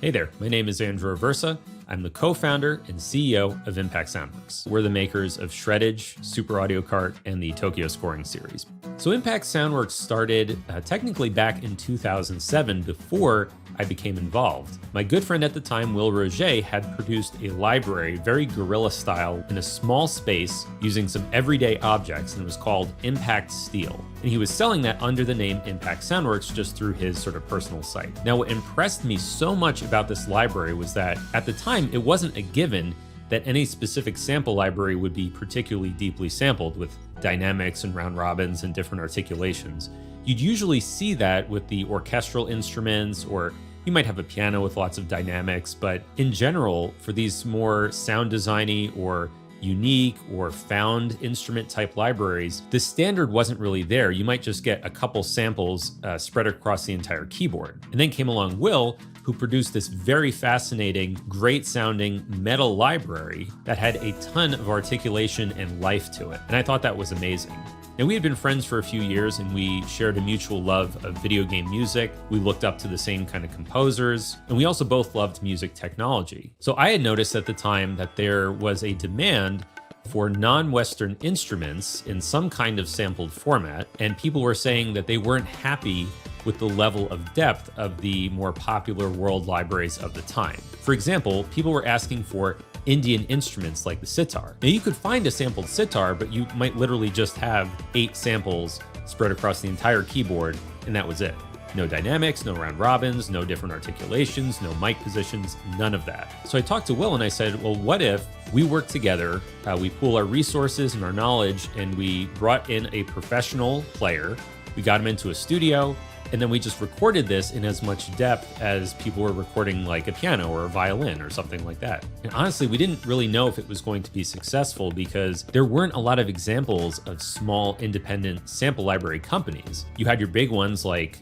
Hey there, my name is Andrew Aversa. I'm the co-founder and CEO of Impact Soundworks. We're the makers of Shreddage, Super Audio Cart, and the Tokyo Scoring series. So Impact Soundworks started technically back in 2007 before I became involved. My good friend at the time, Will Roget, had produced a library, very guerrilla style, in a small space using some everyday objects, and it was called Impact Steel. And he was selling that under the name Impact Soundworks just through his sort of personal site. Now, what impressed me so much about this library was that at the time, it wasn't a given that any specific sample library would be particularly deeply sampled with dynamics and round robins and different articulations. You'd usually see that with the orchestral instruments, or you might have a piano with lots of dynamics, but in general, for these more sound designy or unique or found instrument type libraries, the standard wasn't really there. You might just get a couple samples spread across the entire keyboard. And then came along Will, who produced this very fascinating, great sounding metal library that had a ton of articulation and life to it. And I thought that was amazing. And we had been friends for a few years, and we shared a mutual love of video game music. We looked up to the same kind of composers, and we also both loved music technology. So I had noticed at the time that there was a demand for non-Western instruments in some kind of sampled format, and people were saying that they weren't happy with the level of depth of the more popular world libraries of the time. For example, people were asking for Indian instruments like the sitar. Now, you could find a sampled sitar, but you might literally just have 8 samples spread across the entire keyboard, and that was it. No dynamics, no round robins, no different articulations, no mic positions, none of that. So I talked to Will and I said, well, what if we work together, we pool our resources and our knowledge, and we brought in a professional player, we got him into a studio, and then we just recorded this in as much depth as people were recording like a piano or a violin or something like that. And honestly, we didn't really know if it was going to be successful because there weren't a lot of examples of small independent sample library companies. You had your big ones like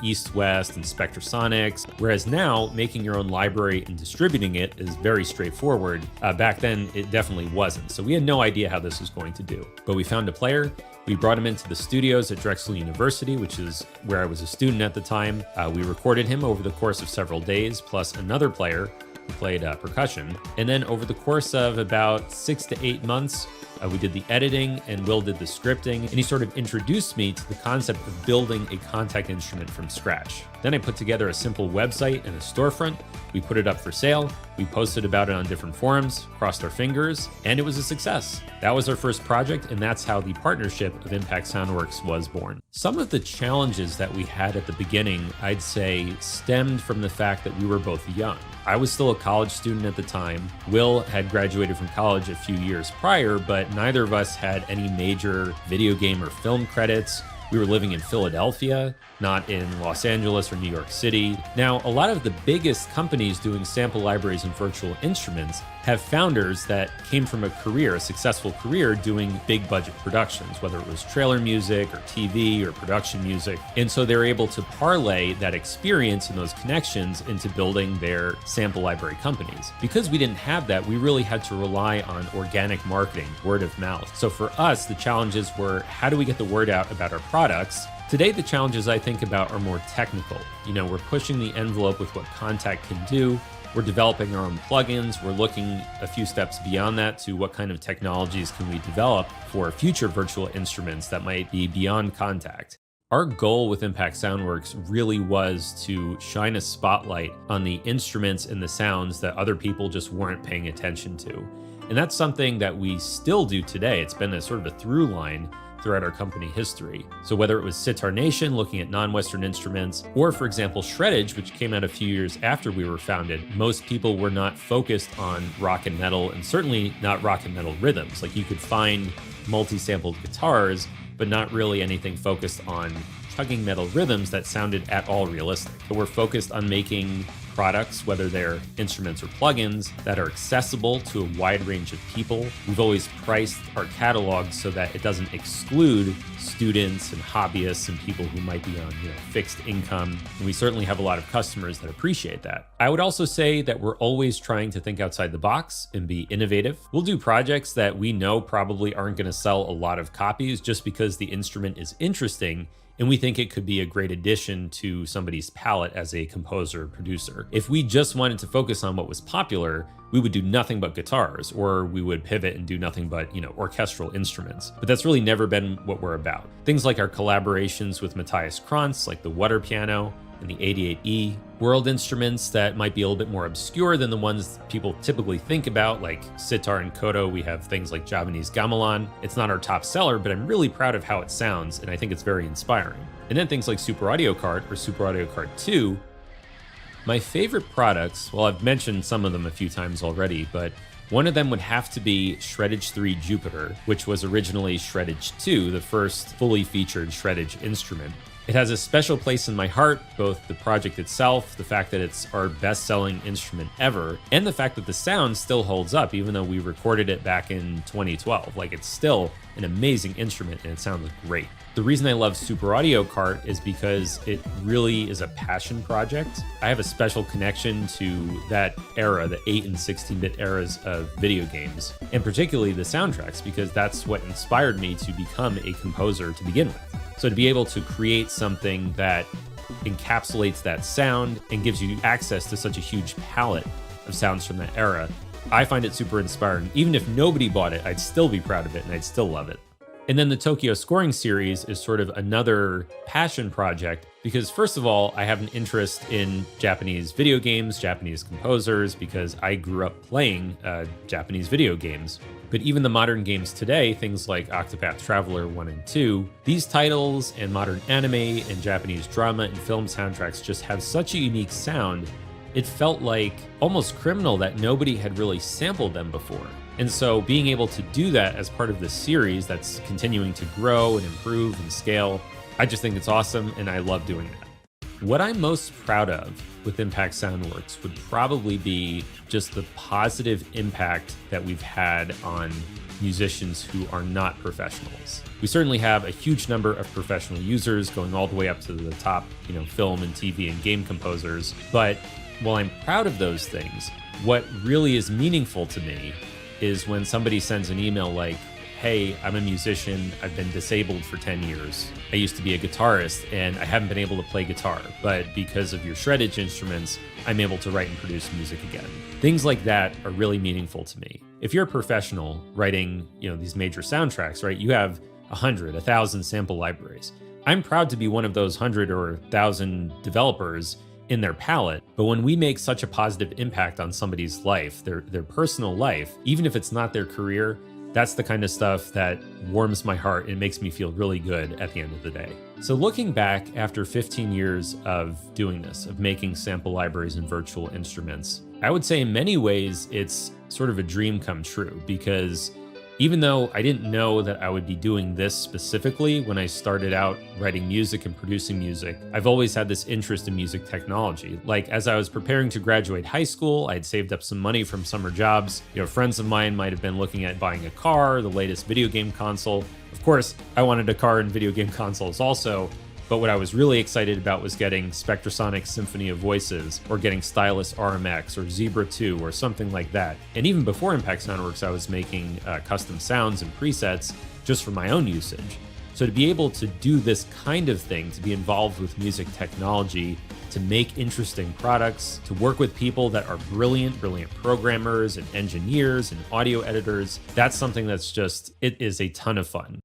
East West and Spectrasonics, whereas now making your own library and distributing it is very straightforward. Back then, it definitely wasn't. So we had no idea how this was going to do. But we found a player. We brought him into the studios at Drexel University, which is where I was a student at the time. We recorded him over the course of several days, plus another player who played percussion. And then over the course of about 6 to 8 months, we did the editing and Will did the scripting, and he sort of introduced me to the concept of building a contact instrument from scratch. Then I put together a simple website and a storefront. We put it up for sale. We posted about it on different forums, crossed our fingers, and it was a success. That was our first project, and that's how the partnership of Impact Soundworks was born. Some of the challenges that we had at the beginning, I'd say, stemmed from the fact that we were both young. I was still a college student at the time. Will had graduated from college a few years prior, but neither of us had any major video game or film credits. We were living in Philadelphia, not in Los Angeles or New York City. Now, a lot of the biggest companies doing sample libraries and virtual instruments have founders that came from a successful career doing big budget productions, whether it was trailer music or TV or production music. And so they're able to parlay that experience and those connections into building their sample library companies. Because we didn't have that, we really had to rely on organic marketing, word of mouth. So for us, the challenges were, how do we get the word out about our products? Today, the challenges I think about are more technical. We're pushing the envelope with what Contact can do. We're developing our own plugins. We're looking a few steps beyond that to what kind of technologies can we develop for future virtual instruments that might be beyond Contact. Our goal with Impact Soundworks really was to shine a spotlight on the instruments and the sounds that other people just weren't paying attention to. And that's something that we still do today. It's been a sort of a through line throughout our company history. So whether it was Sitar Nation looking at non-Western instruments, or for example, Shreddage, which came out a few years after we were founded, most people were not focused on rock and metal, and certainly not rock and metal rhythms. Like, you could find multi-sampled guitars, but not really anything focused on chugging metal rhythms that sounded at all realistic. But we're focused on making products, whether they're instruments or plugins, that are accessible to a wide range of people. We've always priced our catalog so that it doesn't exclude students and hobbyists and people who might be on fixed income. And we certainly have a lot of customers that appreciate that. I would also say that we're always trying to think outside the box and be innovative. We'll do projects that we know probably aren't going to sell a lot of copies just because the instrument is interesting and we think it could be a great addition to somebody's palette as a composer or producer. If we just wanted to focus on what was popular, we would do nothing but guitars, or we would pivot and do nothing but, orchestral instruments. But that's really never been what we're about. Things like our collaborations with Matthias Krantz, like the Water Piano and the 88E, world instruments that might be a little bit more obscure than the ones people typically think about, like sitar and koto. We have things like Japanese gamelan. It's not our top seller, but I'm really proud of how it sounds, and I think it's very inspiring. And then things like Super Audio Cart or Super Audio Cart 2. My favorite products, well, I've mentioned some of them a few times already, but one of them would have to be Shreddage 3 Jupiter, which was originally Shreddage 2, the first fully featured Shreddage instrument. It has a special place in my heart, both the project itself, the fact that it's our best-selling instrument ever, and the fact that the sound still holds up, even though we recorded it back in 2012. Like, it's still an amazing instrument and it sounds great. The reason I love Super Audio Cart is because it really is a passion project. I have a special connection to that era, the 8 and 16-bit eras of video games, and particularly the soundtracks, because that's what inspired me to become a composer to begin with. So to be able to create something that encapsulates that sound and gives you access to such a huge palette of sounds from that era, I find it super inspiring. Even if nobody bought it, I'd still be proud of it and I'd still love it. And then the Tokyo Scoring Series is sort of another passion project because, first of all, I have an interest in Japanese video games, Japanese composers, because I grew up playing Japanese video games. But even the modern games today, things like Octopath Traveler 1 and 2, these titles and modern anime and Japanese drama and film soundtracks just have such a unique sound. It felt like almost criminal that nobody had really sampled them before. And so being able to do that as part of this series that's continuing to grow and improve and scale, I just think it's awesome and I love doing that. What I'm most proud of with Impact Soundworks would probably be just the positive impact that we've had on musicians who are not professionals. We certainly have a huge number of professional users going all the way up to the top, film and TV and game composers. But while I'm proud of those things, what really is meaningful to me is when somebody sends an email like, hey, I'm a musician, I've been disabled for 10 years. I used to be a guitarist and I haven't been able to play guitar, but because of your Shreddage instruments, I'm able to write and produce music again. Things like that are really meaningful to me. If you're a professional writing, these major soundtracks, right, you have 100, 1,000 sample libraries. I'm proud to be one of those 100 or 1,000 developers in their palette, but when we make such a positive impact on somebody's life, their personal life, even if it's not their career, that's the kind of stuff that warms my heart and makes me feel really good at the end of the day. So looking back after 15 years of doing this, of making sample libraries and virtual instruments, I would say in many ways it's sort of a dream come true, because even though I didn't know that I would be doing this specifically when I started out writing music and producing music, I've always had this interest in music technology. Like, as I was preparing to graduate high school, I'd saved up some money from summer jobs. Friends of mine might have been looking at buying a car, the latest video game console. Of course, I wanted a car and video game consoles also, but what I was really excited about was getting Spectrasonic Symphony of Voices, or getting Stylus RMX, or Zebra 2, or something like that. And even before Impact Soundworks, I was making custom sounds and presets just for my own usage. So to be able to do this kind of thing, to be involved with music technology, to make interesting products, to work with people that are brilliant programmers and engineers and audio editors, that's something that's it is a ton of fun.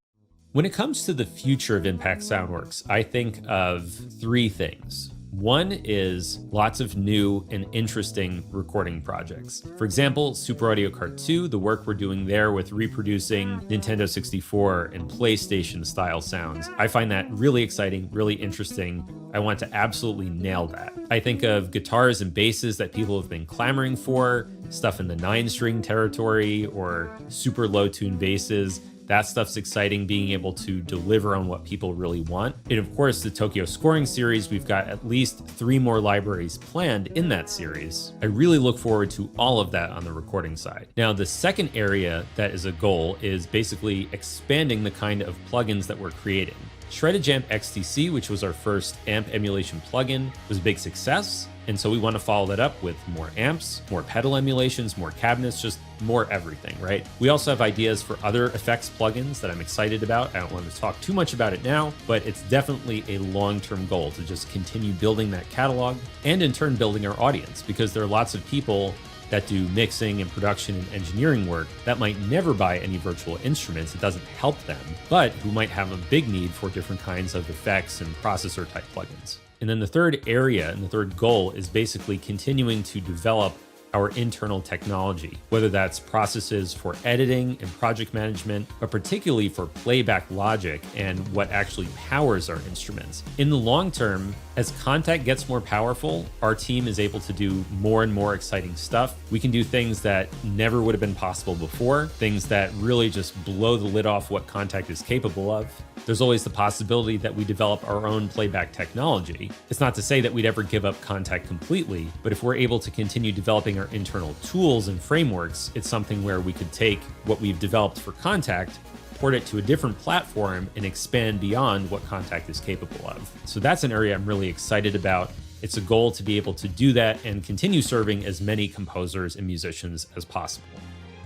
When it comes to the future of Impact Soundworks, I think of three things. One is lots of new and interesting recording projects. For example, Super Audio Cart 2, the work we're doing there with reproducing Nintendo 64 and PlayStation style sounds. I find that really exciting, really interesting. I want to absolutely nail that. I think of guitars and basses that people have been clamoring for, stuff in the 9-string territory or super low tune basses. That stuff's exciting, being able to deliver on what people really want. And of course, the Tokyo Scoring Series, we've got at least 3 more libraries planned in that series. I really look forward to all of that on the recording side. Now, the second area that is a goal is basically expanding the kind of plugins that we're creating. Shreddage Amp XTC, which was our first amp emulation plugin, was a big success. And so we want to follow that up with more amps, more pedal emulations, more cabinets, just more everything, right? We also have ideas for other effects plugins that I'm excited about. I don't want to talk too much about it now, but it's definitely a long-term goal to just continue building that catalog and in turn building our audience, because there are lots of people that do mixing and production and engineering work that might never buy any virtual instruments. It doesn't help them, but who might have a big need for different kinds of effects and processor type plugins. And then the third area and the third goal is basically continuing to develop our internal technology, whether that's processes for editing and project management, but particularly for playback logic and what actually powers our instruments. In the long term, as Kontakt gets more powerful, our team is able to do more and more exciting stuff. We can do things that never would have been possible before, things that really just blow the lid off what Kontakt is capable of. There's always the possibility that we develop our own playback technology. It's not to say that we'd ever give up Kontakt completely, but if we're able to continue developing our internal tools and frameworks, it's something where we could take what we've developed for Kontakt, port it to a different platform, and expand beyond what Kontakt is capable of. So that's an area I'm really excited about. It's a goal to be able to do that and continue serving as many composers and musicians as possible.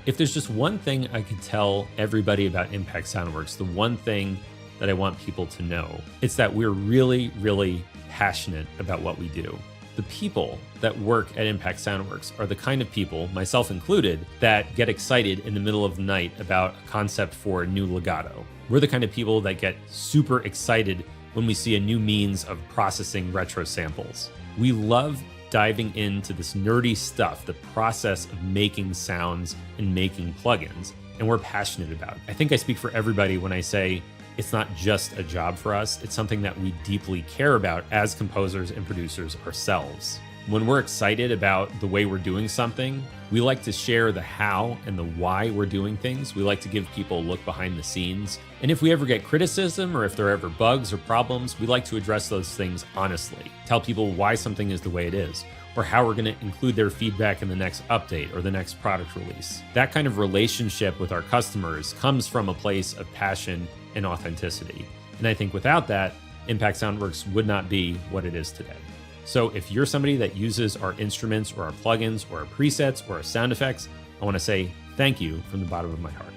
If there's just one thing I could tell everybody about Impact Soundworks, the one thing that I want people to know, it's that we're really, really passionate about what we do. The people that work at Impact Soundworks are the kind of people, myself included, that get excited in the middle of the night about a concept for a new legato. We're the kind of people that get super excited when we see a new means of processing retro samples. We love diving into this nerdy stuff, the process of making sounds and making plugins, and we're passionate about it. I think I speak for everybody when I say it's not just a job for us, it's something that we deeply care about as composers and producers ourselves. When we're excited about the way we're doing something, we like to share the how and the why we're doing things. We like to give people a look behind the scenes. And if we ever get criticism or if there are ever bugs or problems, we like to address those things honestly. Tell people why something is the way it is, or how we're going to include their feedback in the next update or the next product release. That kind of relationship with our customers comes from a place of passion and authenticity. And I think without that, Impact Soundworks would not be what it is today. So if you're somebody that uses our instruments or our plugins or our presets or our sound effects, I want to say thank you from the bottom of my heart.